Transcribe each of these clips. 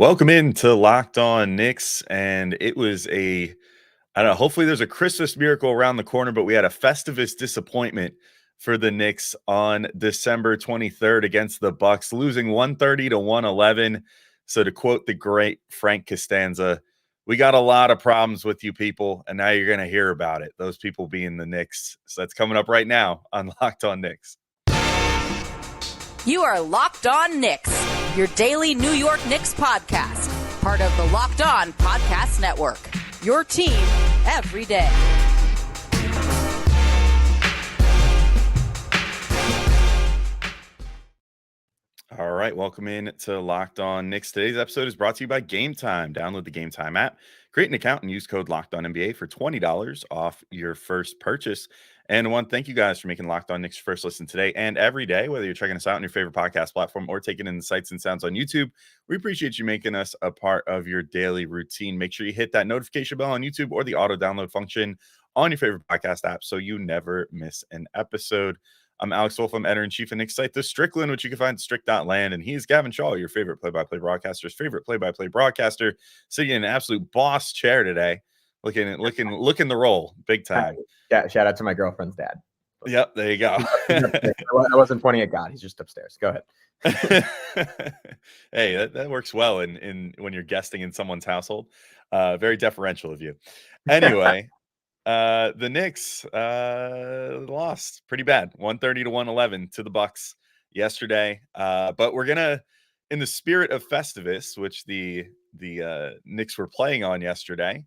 Welcome in to Locked On Knicks, and it was I don't know, hopefully there's a Christmas miracle around the corner, but we had a Festivus disappointment for the Knicks on December 23rd against the Bucks, losing 130 to 111. So to quote the great Frank Costanza, we got a lot of problems with you people, and now you're going to hear about it. Those people being the Knicks. So that's coming up right now on Locked On Knicks. You are Locked On Knicks, your daily New York Knicks podcast, part of the Locked On Podcast Network, your team every day. All right, welcome in to Locked On Knicks. Today's episode is brought to you by Gametime. Download the Gametime app, create an account, and use code LOCKEDONNBA for $20 off your first purchase. And I want to thank you guys for making Locked On Knicks your first listen today and every day, whether you're checking us out on your favorite podcast platform or taking in the sights and sounds on YouTube. We appreciate you making us a part of your daily routine. Make sure you hit that notification bell on YouTube or the auto download function on your favorite podcast app so you never miss an episode. I'm Alex Wolf. I'm editor-in-chief of Knicks site, The Strickland, which you can find at strick.land. And he's Gavin Shaw, your favorite play-by-play broadcaster's favorite play-by-play broadcaster, sitting in an absolute boss chair today, looking the role big time. Yeah, shout out to my girlfriend's dad. Yep, there you go. I wasn't pointing at God. He's just upstairs. Go ahead. Hey, that works well in when you're guesting in someone's household. Very deferential of you. Anyway. The Knicks lost pretty bad, 130 to 111 to the Bucks yesterday. But we're gonna, in the spirit of Festivus, which the Knicks were playing on yesterday,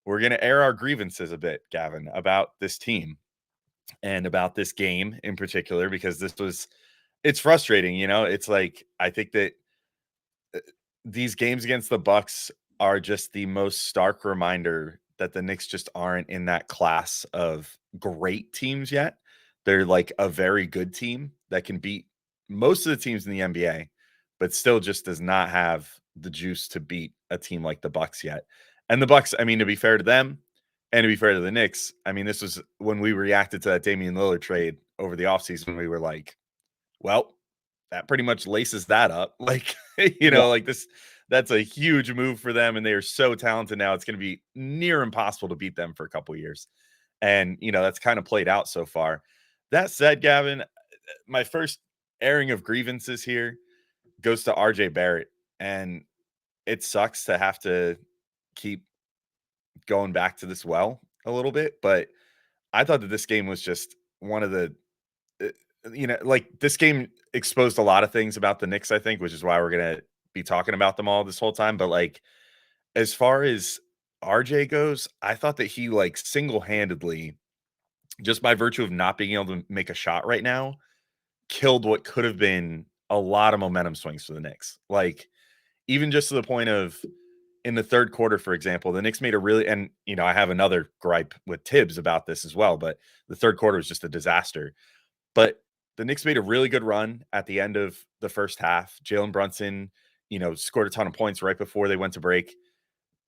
we're gonna air our grievances a bit, Gavin, about this team and about this game in particular, because it's frustrating. It's like I think that these games against the Bucks are just the most stark reminder that the Knicks just aren't in that class of great teams yet. They're like a very good team that can beat most of the teams in the NBA, but still just does not have the juice to beat a team like the Bucks yet. And the Bucks, I mean, to be fair to them and to be fair to the Knicks, I mean, this was when we reacted to that Damian Lillard trade over the offseason. We were like, well, that pretty much laces that up. Like, like this. That's a huge move for them, and they are so talented now. It's going to be near impossible to beat them for a couple of years. And, that's kind of played out so far. That said, Gavin, my first airing of grievances here goes to RJ Barrett. And it sucks to have to keep going back to this well a little bit. But I thought that this game was just one of the, this game exposed a lot of things about the Knicks, I think, which is why we're going to be talking about them all this whole time. But like, as far as RJ goes, I thought that he like single-handedly, just by virtue of not being able to make a shot right now, killed what could have been a lot of momentum swings for the Knicks. Like, even just to the point of in the third quarter, for example, the Knicks made a really, and I have another gripe with Tibbs about this as well, but the third quarter was just a disaster. But the Knicks made a really good run at the end of the first half. Jalen Brunson, scored a ton of points right before they went to break.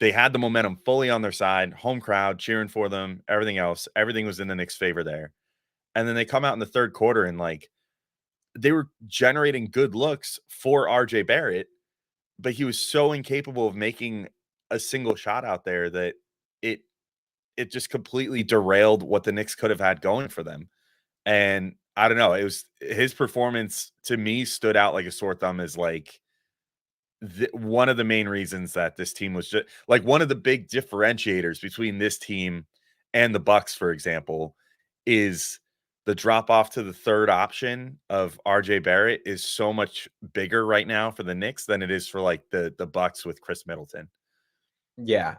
They had the momentum fully on their side, home crowd cheering for them, everything else. Everything was in the Knicks' favor there. And then they come out in the third quarter and like they were generating good looks for RJ Barrett, but he was so incapable of making a single shot out there that it just completely derailed what the Knicks could have had going for them. And I don't know, it was his performance to me stood out like a sore thumb as like one of the main reasons that this team was just like one of the big differentiators between this team and the Bucks, for example, is the drop off to the third option of RJ Barrett is so much bigger right now for the Knicks than it is for like the Bucks with Chris Middleton. Yeah,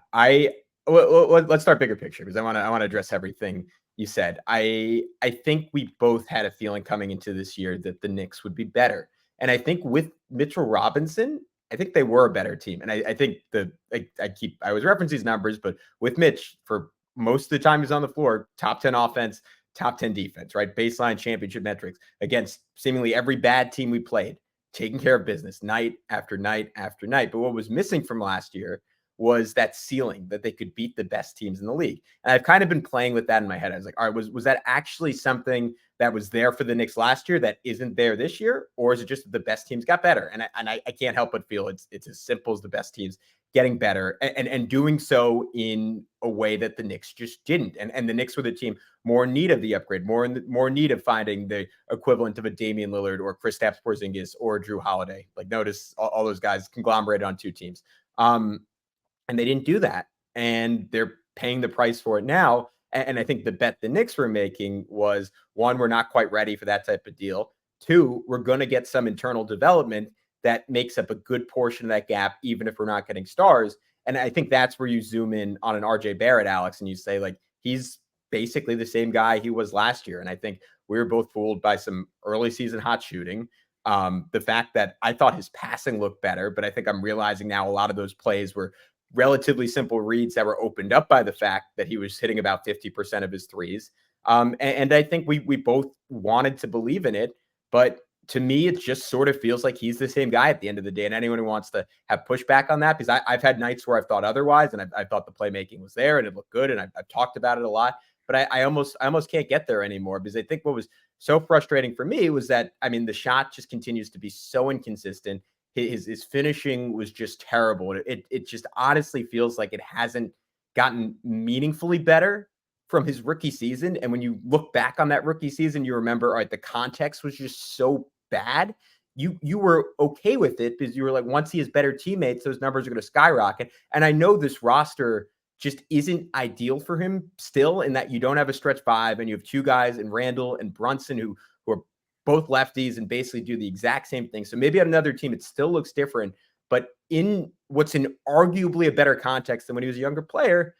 let's start bigger picture because I want to address everything you said. I think we both had a feeling coming into this year that the Knicks would be better, and I think with Mitchell Robinson, I think they were a better team. And I think I was referencing these numbers, but with Mitch, for most of the time he's on the floor, top 10 offense, top 10 defense, right? Baseline championship metrics against seemingly every bad team we played, taking care of business night after night after night. But what was missing from last year was that ceiling that they could beat the best teams in the league. And I've kind of been playing with that in my head. I was like, all right, was that actually something that was there for the Knicks last year that isn't there this year? Or is it just that the best teams got better? And I can't help but feel it's as simple as the best teams getting better and doing so in a way that the Knicks just didn't. And the Knicks were the team more in need of the upgrade, more in need of finding the equivalent of a Damian Lillard or Kristaps Porzingis or Drew Holiday. Like, notice all those guys conglomerated on two teams. And they didn't do that. And they're paying the price for it now. And I think the bet the Knicks were making was, one, we're not quite ready for that type of deal. Two, we're going to get some internal development that makes up a good portion of that gap, even if we're not getting stars. And I think that's where you zoom in on an RJ Barrett, Alex, and you say, like, he's basically the same guy he was last year. And I think we were both fooled by some early season hot shooting. The fact that I thought his passing looked better, but I think I'm realizing now a lot of those plays were relatively simple reads that were opened up by the fact that he was hitting about 50% of his threes. And I think we both wanted to believe in it, but to me, it just sort of feels like he's the same guy at the end of the day. And anyone who wants to have pushback on that, because I've had nights where I've thought otherwise, and I thought the playmaking was there and it looked good, and I've talked about it a lot, but I almost can't get there anymore, because I think what was so frustrating for me was that, I mean, the shot just continues to be so inconsistent. His finishing was just terrible. It just honestly feels like it hasn't gotten meaningfully better from his rookie season. And when you look back on that rookie season, you remember, all right, the context was just so bad. You were okay with it because you were like, once he has better teammates, those numbers are going to skyrocket. And I know this roster just isn't ideal for him still, in that you don't have a stretch five and you have two guys in Randall and Brunson who are both lefties and basically do the exact same thing. So maybe on another team, it still looks different, but in what's in arguably a better context than when he was a younger player,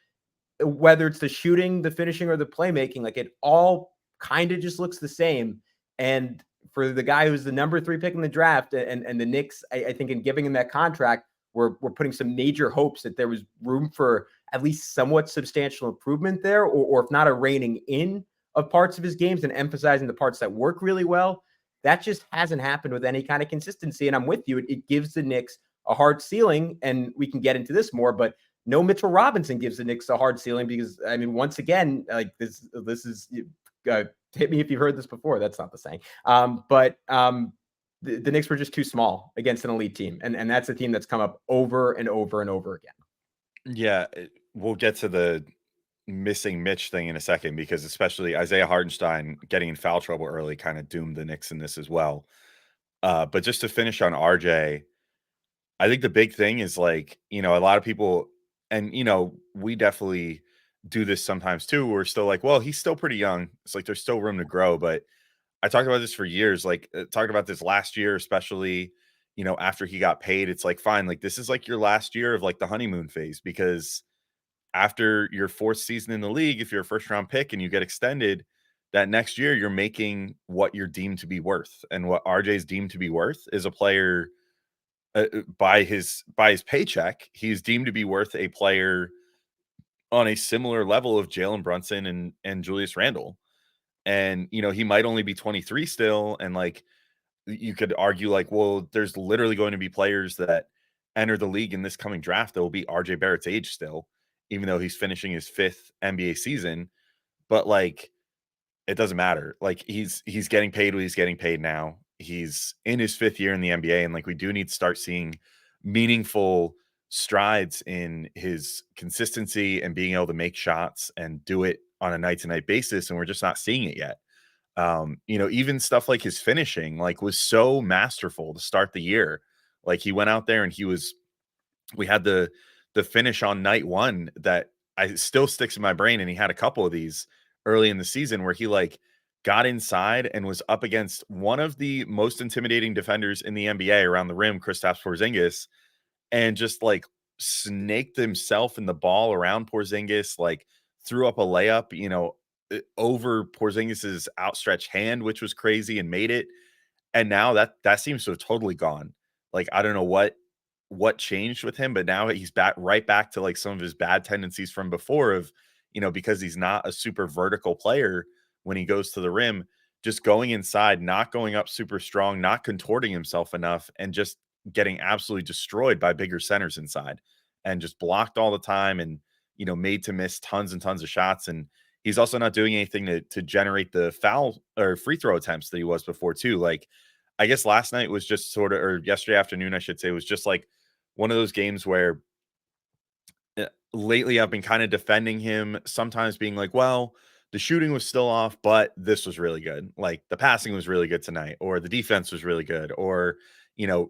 whether it's the shooting, the finishing, or the playmaking, like, it all kind of just looks the same. And for the guy who's the number 3 pick in the draft, and the Knicks, I think in giving him that contract, we're putting some major hopes that there was room for at least somewhat substantial improvement there, or if not a reining in of parts of his games and emphasizing the parts that work really well. That just hasn't happened with any kind of consistency. And I'm with you. It gives the Knicks a hard ceiling, and we can get into this more, but no Mitchell Robinson gives the Knicks a hard ceiling, because, I mean, once again, like, this is hit me if you've heard this before. That's not the saying. But the Knicks were just too small against an elite team. And that's a team that's come up over and over and over again. Yeah, we'll get to the missing Mitch thing in a second, because especially Isaiah Hartenstein getting in foul trouble early kind of doomed the Knicks in this as well. But just to finish on RJ, I think the big thing is, like, a lot of people, and, we definitely do this sometimes too. We're still like, well, he's still pretty young. It's like, there's still room to grow. But I talked about this for years, like, talked about this last year, especially, after he got paid. It's like, fine, like, this is like your last year of, like, the honeymoon phase, because after your 4th season in the league, if you're a first round pick and you get extended, that next year you're making what you're deemed to be worth. And what RJ's deemed to be worth is a player, by his paycheck, he's deemed to be worth a player on a similar level of Jalen Brunson and Julius Randle. And, he might only be 23 still. And, like, you could argue, like, well, there's literally going to be players that enter the league in this coming draft that will be RJ Barrett's age still, even though he's finishing his 5th NBA season. But, like, it doesn't matter. Like, he's getting paid what he's getting paid now. He's in his 5th year in the NBA. And, like, we do need to start seeing meaningful strides in his consistency and being able to make shots and do it on a night-to-night basis. And we're just not seeing it yet. Even stuff like his finishing, like, was so masterful to start the year. Like, he went out there and we had the finish on night 1 that I still sticks in my brain. And he had a couple of these early in the season where he, like, got inside and was up against one of the most intimidating defenders in the NBA around the rim, Kristaps Porzingis, and just, like, snaked himself in the ball around Porzingis, like, threw up a layup, over Porzingis's outstretched hand, which was crazy, and made it. And now that seems to have totally gone. Like, I don't know what changed with him, but now he's right back to, like, some of his bad tendencies from before of, because he's not a super vertical player when he goes to the rim, just going inside, not going up super strong, not contorting himself enough, and just getting absolutely destroyed by bigger centers inside. and just blocked all the time and, made to miss tons and tons of shots. And he's also not doing anything to generate the foul or free throw attempts that he was before too. Like, I guess last night was just sort of, or yesterday afternoon, I should say, was just like one of those games where lately I've been kind of defending him, sometimes being like, well, the shooting was still off, but this was really good. Like the passing was really good tonight, or the defense was really good, or,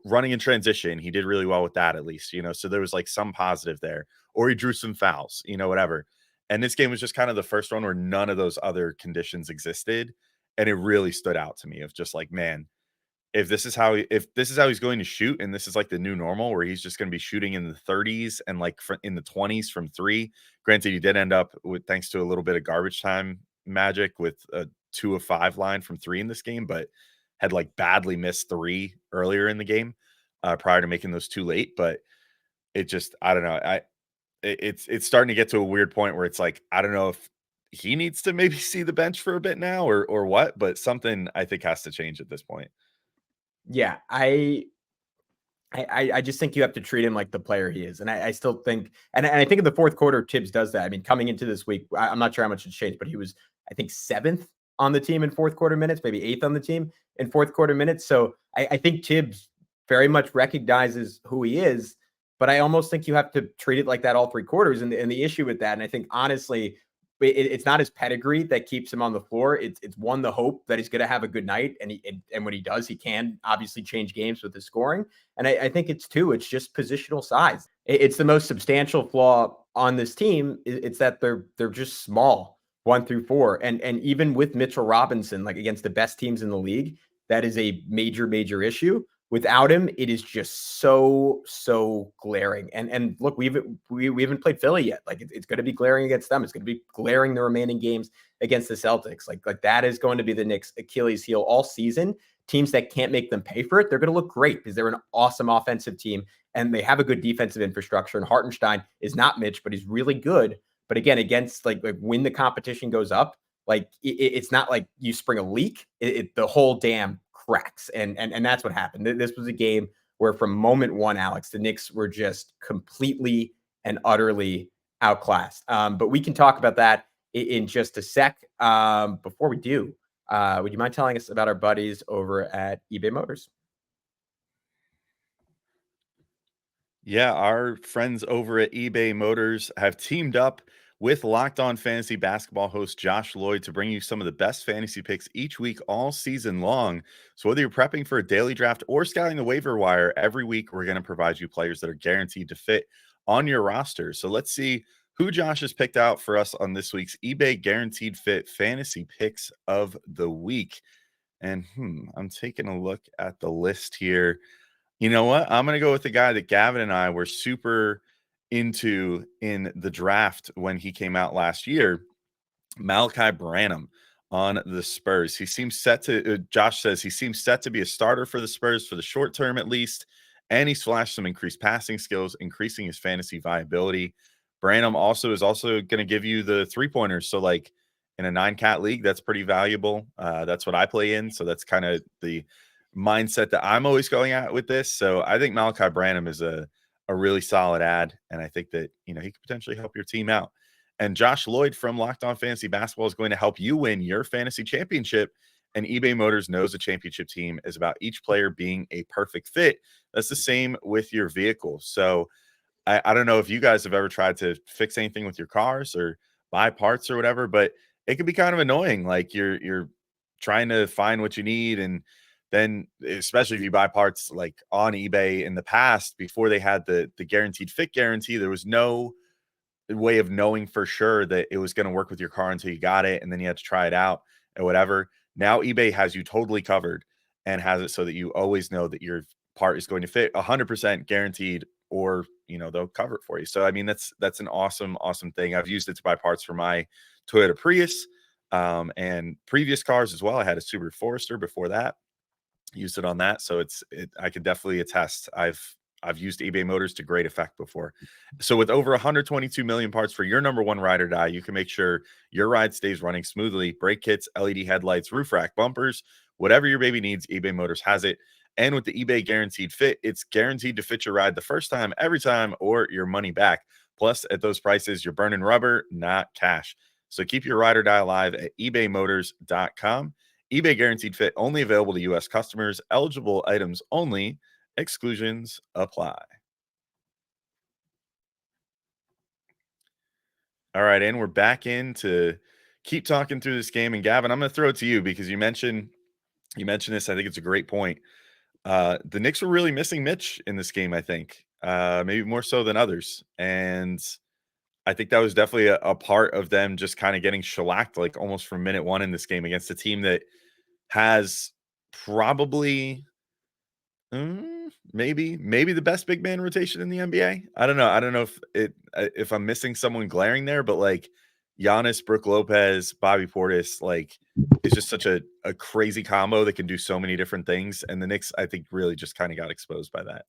running in transition, he did really well with that at least, so there was like some positive there, or he drew some fouls, whatever. And this game was just kind of the first one where none of those other conditions existed. And it really stood out to me of just like, man, if this is how he's going to shoot, and this is like the new normal where he's just going to be shooting in the 30s and like in the 20s from three. Granted, he did end up with, thanks to a little bit of garbage time magic, with a 2 of 5 line from three in this game, but had like badly missed three earlier in the game prior to making those too late. But it just, I don't know. It's starting to get to a weird point where it's like, I don't know if he needs to maybe see the bench for a bit now or what, but something I think has to change at this point. Yeah, I just think you have to treat him like the player he is. And I still think, and I think in the fourth quarter, Tibbs does that. I mean, coming into this week, I'm not sure how much it's changed, but he was, I think, 7th on the team in fourth quarter minutes, maybe 8th on the team in fourth quarter minutes. So I think Tibbs very much recognizes who he is, but I almost think you have to treat it like that all 3 quarters. And the issue with that, and I think honestly, it's not his pedigree that keeps him on the floor. It's one, the hope that he's going to have a good night. And when he does, he can obviously change games with his scoring. And I think it's 2, it's just positional size. It's the most substantial flaw on this team. It's that they're just small, 1 through 4. And even with Mitchell Robinson, like against the best teams in the league, that is a major issue. Without him, it is just so glaring. And look, we haven't played Philly yet. Like it's going to be glaring against them. It's going to be glaring the remaining games against the Celtics. Like that is going to be the Knicks' Achilles heel all season. Teams that can't make them pay for it, they're going to look great because they're an awesome offensive team and they have a good defensive infrastructure. And Hartenstein is not Mitch, but he's really good. But again, against like when the competition goes up, like it's not like you spring a leak. The whole dam cracks. And that's what happened. This was a game where from moment one, Alex, the Knicks were just completely and utterly outclassed. But we can talk about that in just a sec. Before we do, would you mind telling us about our buddies over at eBay Motors? Yeah, our friends over at eBay Motors have teamed up with Locked On Fantasy Basketball host Josh Lloyd to bring you some of the best fantasy picks each week all season long. So whether you're prepping for a daily draft or scouting the waiver wire, every week we're going to provide you players that are guaranteed to fit on your roster. So let's see who Josh has picked out for us on this week's eBay Guaranteed Fit Fantasy Picks of the Week. And I'm taking a look at the list here. You know what? I'm going to go with the guy that Gavin and I were super into in the draft when he came out last year, Malachi Branham on the Spurs. He seems set to, Josh says he seems set to be a starter for the Spurs for the short term at least. And he's flashed some increased passing skills, increasing his fantasy viability. Branham is also going to give you the 3-pointers. So like in a 9-cat league, that's pretty valuable. That's what I play in. So that's kind of the mindset that I'm always going at with this. So I think Malachi Branham is a really solid ad. And I think that, he could potentially help your team out. And Josh Lloyd from Locked On Fantasy Basketball is going to help you win your fantasy championship. And eBay Motors knows a championship team is about each player being a perfect fit. That's the same with your vehicle. So I don't know if you guys have ever tried to fix anything with your cars or buy parts or whatever, but it can be kind of annoying. Like you're trying to find what you need, and then especially if you buy parts like on eBay in the past, before they had the guaranteed fit guarantee, there was no way of knowing for sure that it was going to work with your car until you got it, and then you had to try it out or whatever. Now eBay has you totally covered and has it so that you always know that your part is going to fit 100% guaranteed, or they'll cover it for you. So I mean that's an awesome thing. I've used it to buy parts for my Toyota Prius and previous cars as well. I had a Subaru Forester before that, used it on that. So I could definitely attest. I've used eBay Motors to great effect before. So with over 122 million parts for your number one ride or die, you can make sure your ride stays running smoothly. Brake kits, LED headlights, roof rack, bumpers, whatever your baby needs, eBay Motors has it. And with the eBay Guaranteed Fit, it's guaranteed to fit your ride the first time, every time, or your money back. Plus, at those prices, you're burning rubber, not cash. So keep your ride or die alive at ebaymotors.com. eBay Guaranteed Fit only available to U.S. customers. Eligible items only. Exclusions apply. All right, and we're back in to keep talking through this game. And Gavin, I'm going to throw it to you because you mentioned this. I think it's a great point. The Knicks were really missing Mitch in this game, I think, maybe more so than others. And I think that was definitely a part of them just kind of getting shellacked, like almost from minute one in this game against a team that has probably maybe the best big man rotation in the NBA. I don't know. I don't know if I'm missing someone glaring there, but like Giannis, Brook Lopez, Bobby Portis, like is just such a crazy combo that can do so many different things. And the Knicks, I think, really just kind of got exposed by that.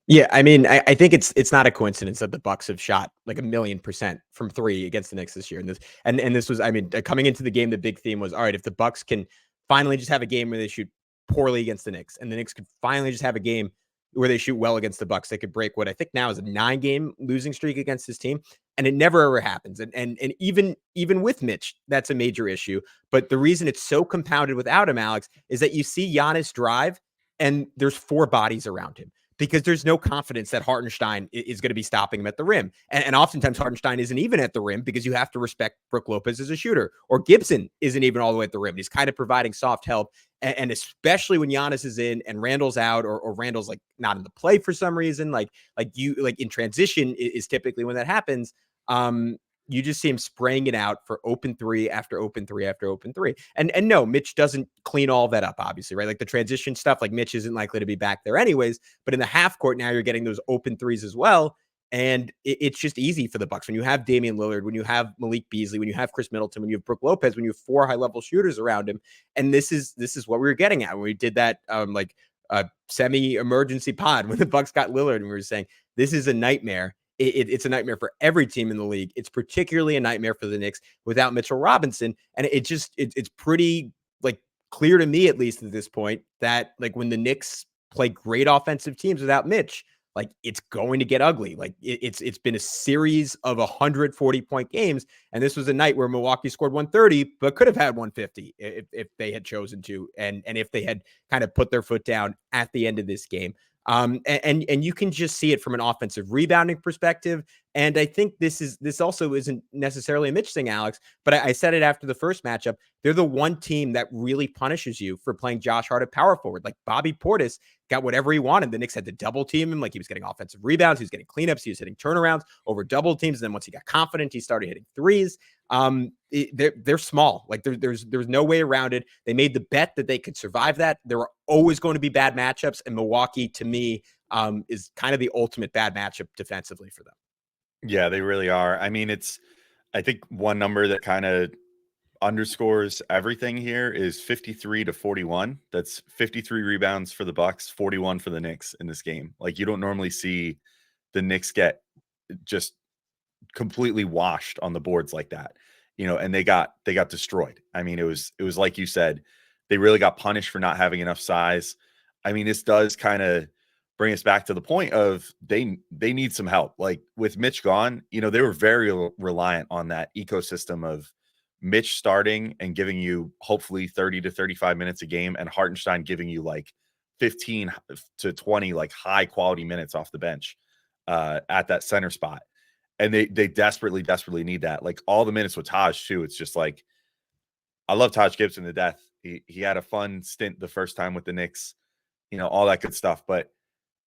Yeah, I mean, I think it's not a coincidence that the Bucks have shot like 1,000,000% from three against the Knicks this year. And this was, I mean, coming into the game, the big theme was, all right, if the Bucks can finally just have a game where they shoot poorly against the Knicks, and the Knicks could finally just have a game where they shoot well against the Bucks, they could break what I think now is a 9-game losing streak against this team. And it never ever happens. And even with Mitch, that's a major issue. But the reason it's so compounded without him, Alex, is that you see Giannis drive and there's 4 bodies around him, because there's no confidence that Hartenstein is going to be stopping him at the rim. And oftentimes Hartenstein isn't even at the rim because you have to respect Brook Lopez as a shooter, or Gibson isn't even all the way at the rim. He's kind of providing soft help. And especially when Giannis is in and Randall's out, or Randall's like not in the play for some reason, like in transition is typically when that happens. You just see him spraying it out for open 3 after open 3 after open 3. And no, Mitch doesn't clean all that up, obviously, right? Like the transition stuff, like Mitch isn't likely to be back there anyways. But in the half court, now you're getting those open 3s as well. And it's just easy for the Bucks when you have Damian Lillard, when you have Malik Beasley, when you have Chris Middleton, when you have Brook Lopez, when you have 4 high-level shooters around him. And this is what we were getting at when we did that semi-emergency pod when the Bucks got Lillard, and we were saying this is a nightmare. It's a nightmare for every team in the league. It's particularly a nightmare for the Knicks without Mitchell Robinson. And it's pretty like clear to me, at least at this point, that like when the Knicks play great offensive teams without Mitch, like it's going to get ugly. Like it's been a series of 140-point games. And this was a night where Milwaukee scored 130, but could have had 150 if they had chosen to. And if they had kind of put their foot down at the end of this game. And you can just see it from an offensive rebounding perspective. And I think this also isn't necessarily a Mitch thing, Alex, but I said it after the first matchup. They're the one team that really punishes you for playing Josh Hart at power forward. Like Bobby Portis got whatever he wanted. The Knicks had to double team him. Like he was getting offensive rebounds. He was getting cleanups. He was hitting turnarounds over double teams. And then once he got confident, he started hitting threes. They're small. Like there's no way around it. They made the bet that they could survive that. There are always going to be bad matchups, and Milwaukee, to me, is kind of the ultimate bad matchup defensively for them. Yeah, they really are. I mean, I think one number that kind of underscores everything here is 53-41. That's 53 rebounds for the Bucks, 41 for the Knicks in this game. Like you don't normally see the Knicks get just completely washed on the boards like that, and they got destroyed. I mean, it was like you said, they really got punished for not having enough size. I mean, this does kind of bring us back to the point of they need some help. Like with Mitch gone, they were very reliant on that ecosystem of Mitch starting and giving you hopefully 30 to 35 minutes a game, and Hartenstein giving you like 15 to 20 like high quality minutes off the bench at that center spot. And they desperately need that. Like all the minutes with Taj too. It's just like, I love Taj Gibson to death. He had a fun stint the first time with the Knicks, all that good stuff. But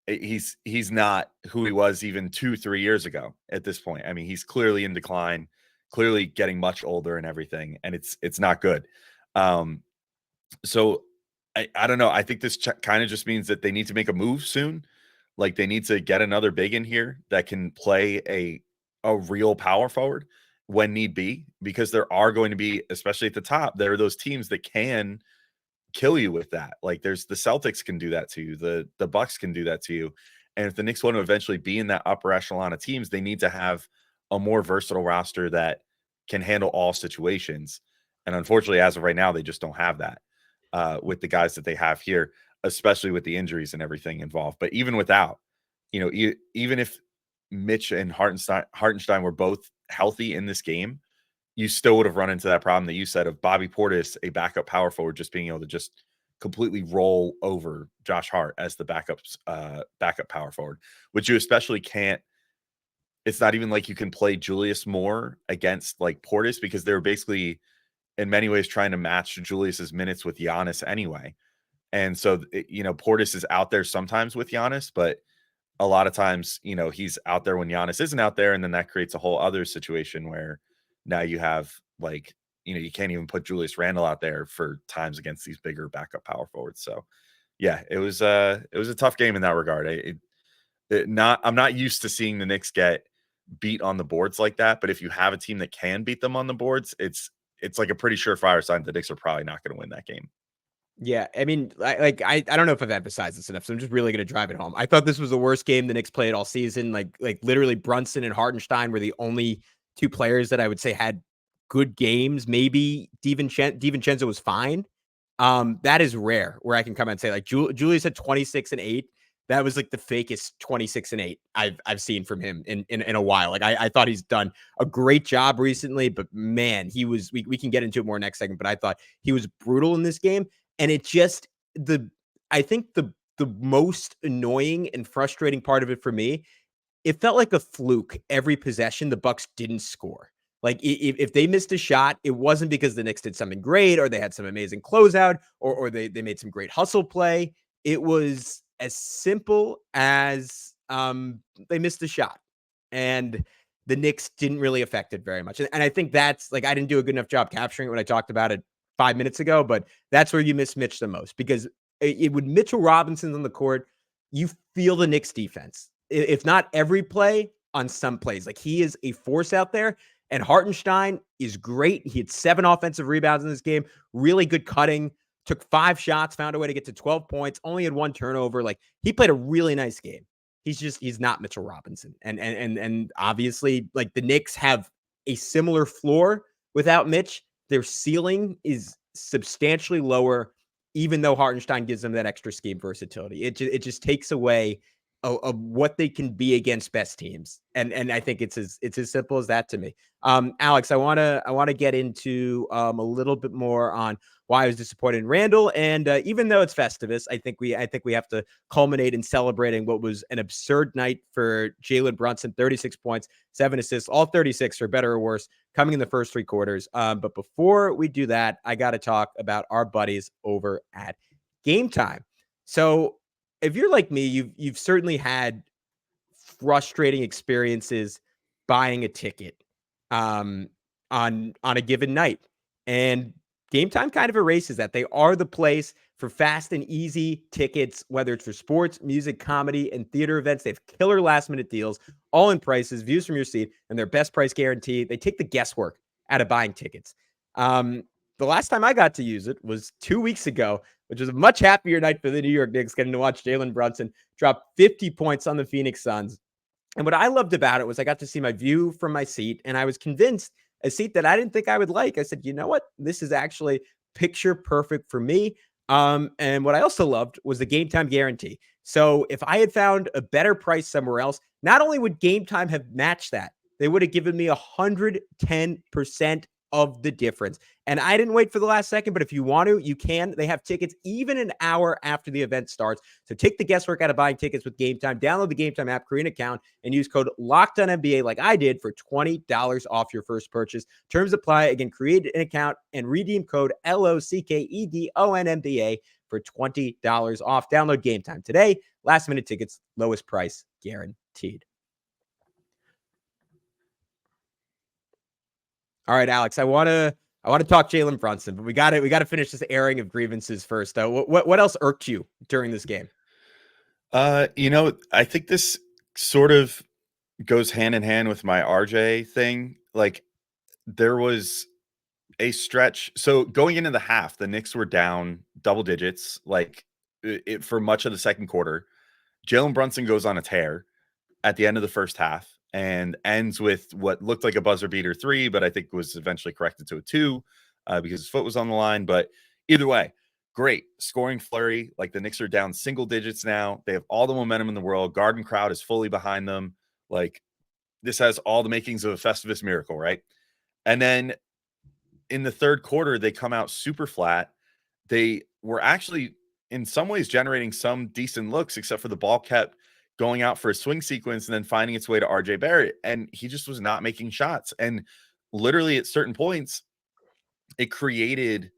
he's not who he was even 2-3 years ago at this point. I mean, he's clearly in decline, clearly getting much older and everything. And it's not good. So I don't know. I think this kind of just means that they need to make a move soon. Like they need to get another big in here that can play a real power forward when need be, because there are going to be, especially at the top, there are those teams that can kill you with that. Like there's the Celtics can do that to you. The Bucks can do that to you. And if the Knicks want to eventually be in that upper echelon of teams, they need to have a more versatile roster that can handle all situations. And unfortunately, as of right now, they just don't have that with the guys that they have here. especially with the injuries and everything involved. But even without, even if Mitch and Hartenstein were both healthy in this game, you still would have run into that problem that you said of Bobby Portis, a backup power forward, just being able to just completely roll over Josh Hart as the backup power forward, which you especially can't. It's not even like you can play Julius Moore against like Portis, because they were basically in many ways trying to match Julius's minutes with Giannis anyway. And so, Portis is out there sometimes with Giannis, but a lot of times, he's out there when Giannis isn't out there. And then that creates a whole other situation where now you have like, you can't even put Julius Randle out there for times against these bigger backup power forwards. So yeah, it was a tough game in that regard. I'm not used to seeing the Knicks get beat on the boards like that, but if you have a team that can beat them on the boards, it's like a pretty surefire sign the Knicks are probably not going to win that game. Yeah, I mean, I don't know if I've emphasized this enough, so I'm just really going to drive it home. I thought this was the worst game the Knicks played all season. Like literally, Brunson and Hartenstein were the only two players that I would say had good games. Maybe DiVincenzo was fine. That is rare where I can come and say like Julius had 26 and 8. That was like the fakest 26 and 8 I've seen from him in a while. Like I thought he's done a great job recently, but man, we can get into it more next segment, but I thought he was brutal in this game. And it just I think the most annoying and frustrating part of it for me, it felt like a fluke every possession the Bucks didn't score. Like if they missed a shot, it wasn't because the Knicks did something great or they had some amazing closeout or they made some great hustle play. It was as simple as they missed a shot. And the Knicks didn't really affect it very much. And I think that's like, I didn't do a good enough job capturing it when I talked about it 5 minutes ago, but that's where you miss Mitch the most, because it would Mitchell Robinson's on the court, you feel the Knicks defense, if not every play, on some plays. Like he is a force out there, and Hartenstein is great. He had 7 offensive rebounds in this game, really good cutting, took 5 shots, found a way to get to 12 points, only had 1 turnover. Like he played a really nice game. He's not Mitchell Robinson. And obviously like the Knicks have a similar floor without Mitch. Their ceiling is substantially lower, even though Hartenstein gives them that extra scheme versatility. It just takes away of what they can be against best teams, and I think it's as simple as that to me. Alex, I want to get into a little bit more on why I was disappointed in Randle, and even though it's Festivus, I think we have to culminate in celebrating what was an absurd night for Jalen Brunson. 36 points, 7 assists, all 36 for better or worse, coming in the first 3 quarters. But before we do that, I got to talk about our buddies over at Gametime. So if you're like me, you've certainly had frustrating experiences buying a ticket on a given night, and Gametime kind of erases that. They are the place for fast and easy tickets, whether it's for sports, music, comedy, and theater events. They have killer last-minute deals, all-in prices, views from your seat, and their best price guarantee. They take the guesswork out of buying tickets. The last time I got to use it was 2 weeks ago, which was a much happier night for the New York Knicks, getting to watch Jalen Brunson drop 50 points on the Phoenix Suns. And what I loved about it was I got to see my view from my seat, and I was convinced a seat that I didn't think I would like. I said, you know what? This is actually picture perfect for me. And what I also loved was the Gametime guarantee. So if I had found a better price somewhere else, not only would Gametime have matched that, they would have given me 110% of the difference. And I didn't wait for the last second, but if you want to, you can. They have tickets even an hour after the event starts. So take the guesswork out of buying tickets with Gametime. Download the Gametime app, create an account, and use code LOCKEDONNBA like I did for $20 off your first purchase. Terms apply. Again, create an account and redeem code LOCKEDONNBA for $20 off. Download Gametime today. Last minute tickets, lowest price guaranteed. All right, Alex, I want to talk Jalen Brunson, but we got to finish this airing of grievances first. What else irked you during this game? I think this sort of goes hand in hand with my RJ thing. Like there was a stretch. So going into the half, the Knicks were down double digits, like for much of the second quarter. Jalen Brunson goes on a tear at the end of the first half and ends with what looked like a buzzer beater 3, but I think was eventually corrected to a 2 because his foot was on the line. But either way, great scoring flurry. Like the Knicks are down single digits now. They have all the momentum in the world. Garden crowd is fully behind them. Like this has all the makings of a Festivus miracle, right? And then in the third quarter, they come out super flat. They were actually in some ways generating some decent looks, except for the ball kept going out for a swing sequence and then finding its way to RJ Barrett. And he just was not making shots. And literally at certain points, it created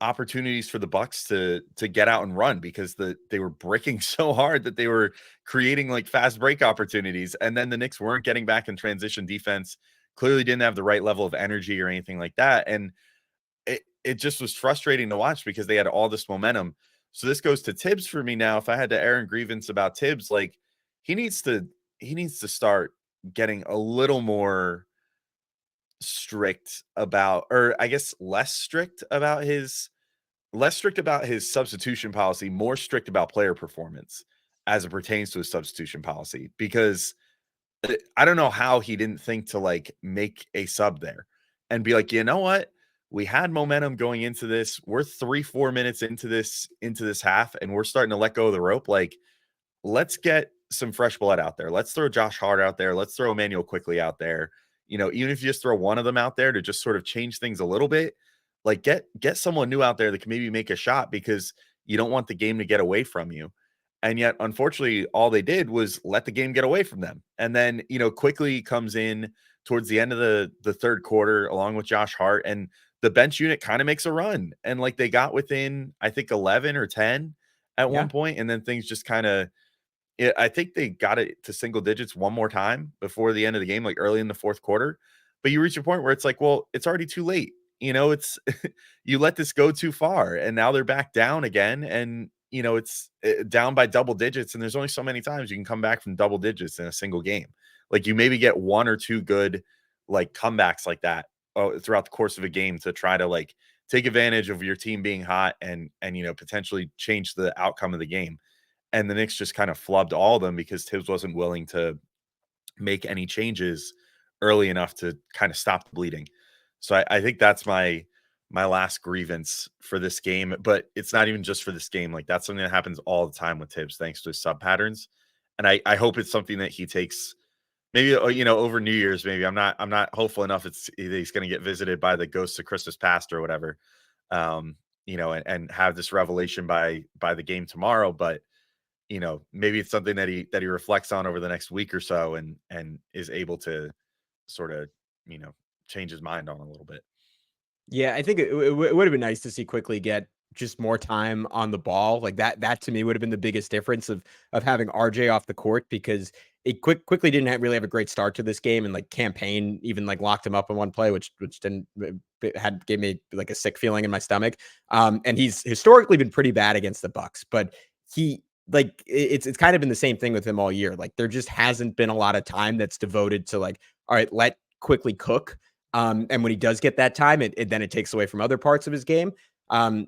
opportunities for the Bucks to get out and run because they were bricking so hard that they were creating like fast break opportunities. And then the Knicks weren't getting back in transition defense, clearly didn't have the right level of energy or anything like that. And it just was frustrating to watch because they had all this momentum. So this goes to Tibbs for me now. If I had to air and grievance about Tibbs, like he needs to start getting a little more strict about, or I guess less strict about his substitution policy, more strict about player performance as it pertains to his substitution policy. Because I don't know how he didn't think to like make a sub there and be like, you know what? We had momentum going into this. We're 3-4 minutes into this half, and we're starting to let go of the rope. Like, let's get some fresh blood out there. Let's throw Josh Hart out there. Let's throw Emmanuel Quickly out there. You know, even if you just throw one of them out there to just sort of change things a little bit, like get someone new out there that can maybe make a shot because you don't want the game to get away from you. And yet, unfortunately, all they did was let the game get away from them. And then, you know, Quickly comes in towards the end of the third quarter along with Josh Hart, and the bench unit kind of makes a run. And like they got within, I think, 11 or 10 at one point, and then things just kind of, I think they got it to single digits one more time before the end of the game, like early in the fourth quarter. But you reach a point where it's like, well, it's already too late. You know, it's you let this go too far, and now they're back down again. And you know, it's down by double digits, and there's only so many times you can come back from double digits in a single game. Like you maybe get one or two good like comebacks like that throughout the course of a game to try to like take advantage of your team being hot and you know potentially change the outcome of the game. And the Knicks just kind of flubbed all of them because Tibbs wasn't willing to make any changes early enough to kind of stop the bleeding. So I think that's my last grievance for this game. But it's not even just for this game. Like that's something that happens all the time with Tibbs, thanks to his sub patterns. And I hope it's something that he takes maybe, you know, over New Year's. Maybe I'm not hopeful enough he's going to get visited by the ghosts of Christmas past or whatever. You know, and have this revelation by the game tomorrow. But you know, maybe it's something that he reflects on over the next week or so and is able to sort of, you know, change his mind on a little bit. Yeah, I think it would have been nice to see Quickly get just more time on the ball. Like that to me would have been the biggest difference of having RJ off the court, because it Quickly didn't really have a great start to this game, and like Campaign even like locked him up in one play, which didn't gave me like a sick feeling in my stomach. And he's historically been pretty bad against the Bucks, but he like it's kind of been the same thing with him all year. Like there just hasn't been a lot of time that's devoted to like, all right, let Quickly cook. And when he does get that time, then it takes away from other parts of his game.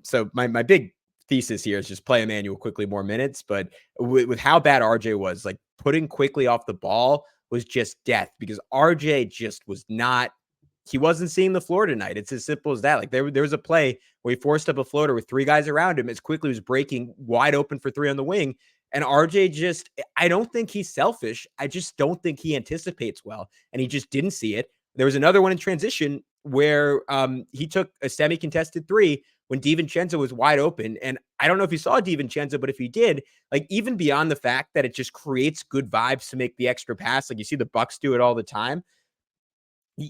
So my big thesis here is just play Emmanuel Quickly more minutes. But with how bad RJ was, like putting Quickly off the ball was just death, because RJ just was not, he wasn't seeing the floor tonight. It's as simple as that. Like there was a play where he forced up a floater with three guys around him as Quickly was breaking wide open for three on the wing. And RJ just, I don't think he's selfish. I just don't think he anticipates well. And he just didn't see it. There was another one in transition where he took a semi-contested three when DiVincenzo was wide open. And I don't know if you saw DiVincenzo, but if you did, like even beyond the fact that it just creates good vibes to make the extra pass, like you see the Bucks do it all the time,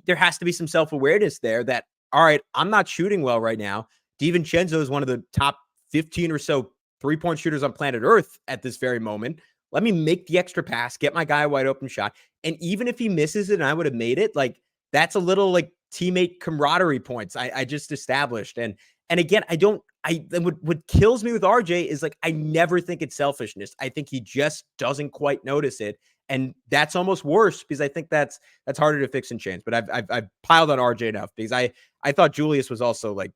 there has to be some self-awareness there that, all right, I'm not shooting well right now. DiVincenzo is one of the top 15 or so three-point shooters on planet Earth at this very moment. Let me make the extra pass, get my guy a wide open shot. And even if he misses it and I would have made it, like that's a little like teammate camaraderie points I just established. And again, what kills me with RJ is like, I never think it's selfishness. I think he just doesn't quite notice it. And that's almost worse, because I think that's harder to fix and change. But I've piled on RJ enough, because I thought Julius was also like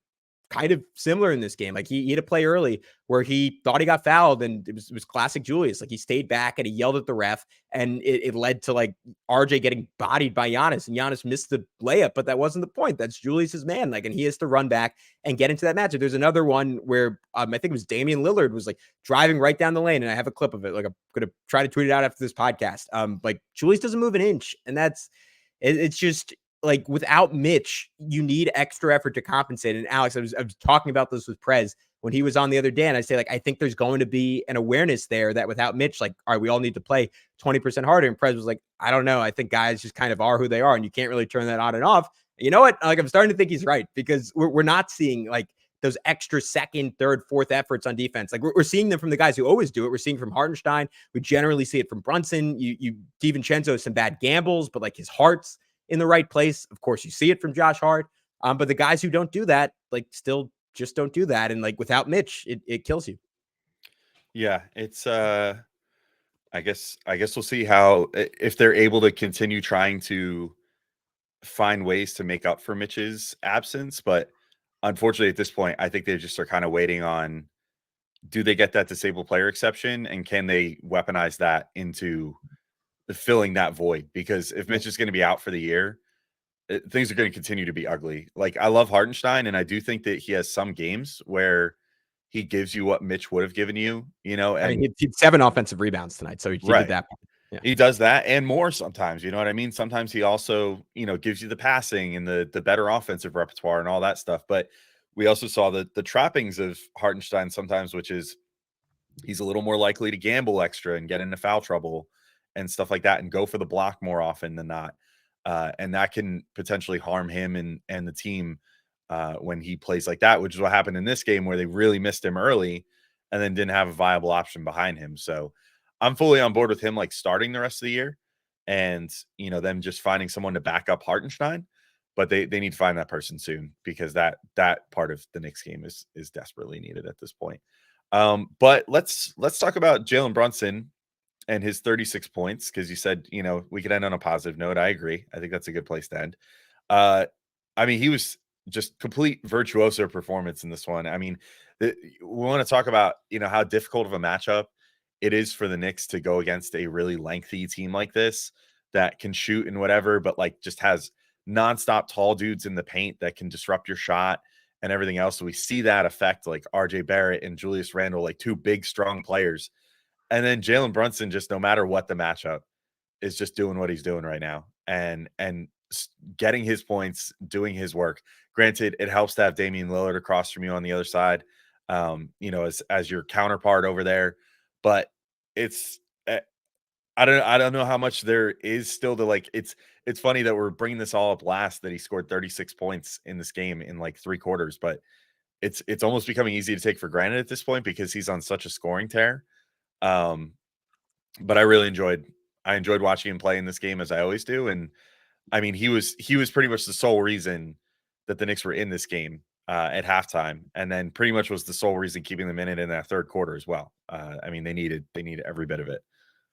kind of similar in this game. Like he had a play early where he thought he got fouled, and it was classic Julius. Like he stayed back and he yelled at the ref, and it led to like RJ getting bodied by Giannis, and Giannis missed the layup, but that wasn't the point. That's Julius's man. Like, and he has to run back and get into that matchup. There's another one where I think it was Damian Lillard was like driving right down the lane, and I have a clip of it. Like I'm gonna try to tweet it out after this podcast. Like Julius doesn't move an inch, and it's just like without Mitch, you need extra effort to compensate. And Alex, I was talking about this with Prez when he was on the other day, and I say, like, I think there's going to be an awareness there that without Mitch, like, all right, we all need to play 20% harder. And Prez was like, I don't know. I think guys just kind of are who they are, and you can't really turn that on and off. And you know what? Like, I'm starting to think he's right, because we're not seeing like those extra second, third, fourth efforts on defense. Like we're seeing them from the guys who always do it. We're seeing from Hartenstein. We generally see it from Brunson. DiVincenzo, some bad gambles, but like his heart's in the right place. Of course, you see it from Josh Hart. But the guys who don't do that, like, still just don't do that. And like without Mitch, it kills you. Yeah, it's I guess we'll see how, if they're able to continue trying to find ways to make up for Mitch's absence. But unfortunately, at this point, I think they just are kind of waiting on, do they get that disabled player exception, and can they weaponize that into filling that void? Because if Mitch is going to be out for the year, things are going to continue to be ugly. Like, I love Hartenstein, and I do think that he has some games where he gives you what Mitch would have given you, And I mean, he had 7 offensive rebounds tonight, so he did that. Yeah. He does that and more sometimes, you know what I mean? Sometimes he also, gives you the passing and the better offensive repertoire and all that stuff. But we also saw the trappings of Hartenstein sometimes, which is he's a little more likely to gamble extra and get into foul trouble and stuff like that, and go for the block more often than not. And that can potentially harm him and the team when he plays like that, which is what happened in this game, where they really missed him early and then didn't have a viable option behind him. So I'm fully on board with him, like, starting the rest of the year, and them just finding someone to back up Hartenstein. But they need to find that person soon, because that part of the Knicks game is desperately needed at this point. But let's talk about Jalen Brunson and his 36 points, because you said, we could end on a positive note. I agree. I think that's a good place to end. I mean, he was just complete virtuoso performance in this one. I mean, we want to talk about, how difficult of a matchup it is for the Knicks to go against a really lengthy team like this that can shoot and whatever, but like just has nonstop tall dudes in the paint that can disrupt your shot and everything else. So we see that affect like RJ Barrett and Julius Randle, like 2 big, strong players. And then Jalen Brunson, just no matter what the matchup, is just doing what he's doing right now and getting his points, doing his work. Granted, it helps to have Damian Lillard across from you on the other side, as your counterpart over there. But it's I don't know how much there is still to, like, it's funny that we're bringing this all up last, that he scored 36 points in this game in like 3 quarters, but it's almost becoming easy to take for granted at this point because he's on such a scoring tear. But I really enjoyed watching him play in this game, as I always do. And I mean, he was pretty much the sole reason that the Knicks were in this game at halftime, and then pretty much was the sole reason keeping them in it in that 3rd quarter as well. I mean, they needed every bit of it.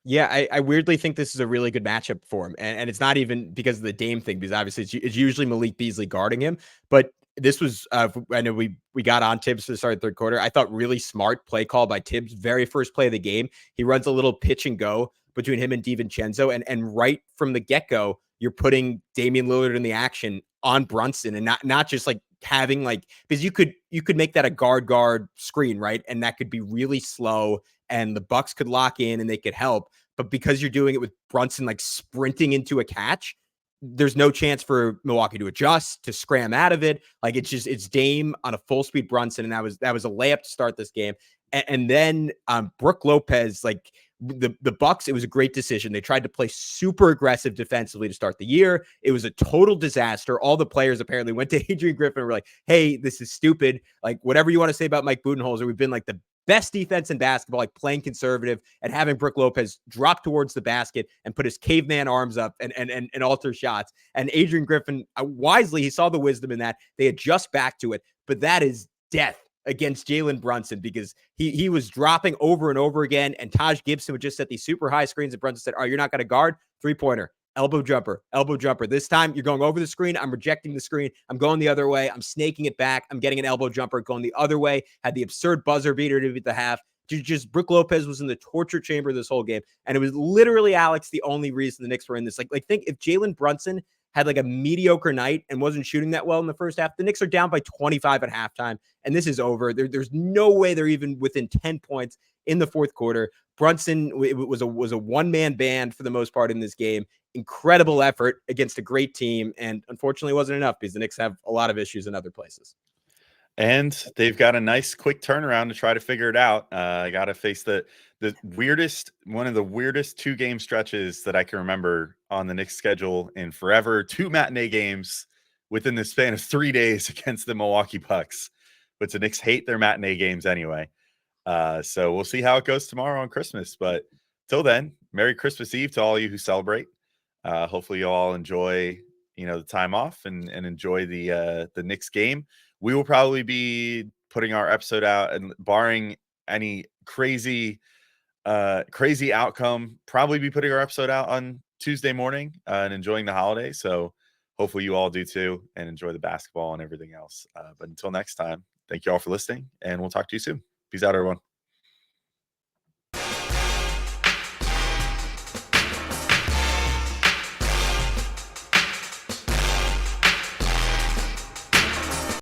Yeah, I weirdly think this is a really good matchup for him. And it's not even because of the Dame thing, because obviously it's usually Malik Beasley guarding him. But this was, I know we got on Tibbs for the start of the 3rd quarter. I thought really smart play call by Tibbs. Very first play of the game. He runs a little pitch and go between him and DiVincenzo. And right from the get-go, you're putting Damian Lillard in the action on Brunson, and not just like having like, because you could make that a guard screen, right? And that could be really slow, and the Bucks could lock in and they could help. But because you're doing it with Brunson like sprinting into a catch, there's no chance for Milwaukee to adjust, to scram out of it. Like it's Dame on a full speed Brunson, and that was a layup to start this game. And then Brook Lopez, like the Bucks, it was a great decision. They tried to play super aggressive defensively to start the year. It was a total disaster. All the players apparently went to Adrian Griffin and were like, hey, this is stupid. Like, whatever you want to say about Mike Budenholzer, we've been like the best defense in basketball, like playing conservative and having Brook Lopez drop towards the basket and put his caveman arms up and alter shots. And Adrian Griffin, wisely, he saw the wisdom in that. They adjust back to it. But that is death against Jalen Brunson, because he was dropping over and over again. And Taj Gibson would just set these super high screens, and Brunson said, oh, you're not going to guard? 3-pointer. elbow jumper, elbow jumper. This time you're going over the screen. I'm rejecting the screen. I'm going the other way. I'm snaking it back. I'm getting an elbow jumper going the other way. Had the absurd buzzer beater to beat the half. Just Brook Lopez was in the torture chamber this whole game. And it was literally, Alex, the only reason the Knicks were in this. Like think if Jalen Brunson had like a mediocre night and wasn't shooting that well in the first half, the Knicks are down by 25 at halftime, and this is over. There's no way they're even within 10 points in the fourth quarter. Brunson was a one-man band for the most part in this game. Incredible effort against a great team, and unfortunately wasn't enough because the Knicks have a lot of issues in other places. And they've got a nice quick turnaround to try to figure it out. I got to face one of the weirdest 2-game stretches that I can remember on the Knicks schedule in forever. 2 matinee games within the span of 3 days against the Milwaukee Bucks. But the Knicks hate their matinee games anyway. So we'll see how it goes tomorrow on Christmas. But till then, Merry Christmas Eve to all you who celebrate. Hopefully you all enjoy, the time off and enjoy the Knicks game. We will probably be putting our episode out, and barring any crazy outcome, probably be putting our episode out on Tuesday morning and enjoying the holiday. So hopefully you all do too and enjoy the basketball and everything else. But until next time, thank you all for listening, and we'll talk to you soon. Peace out, everyone.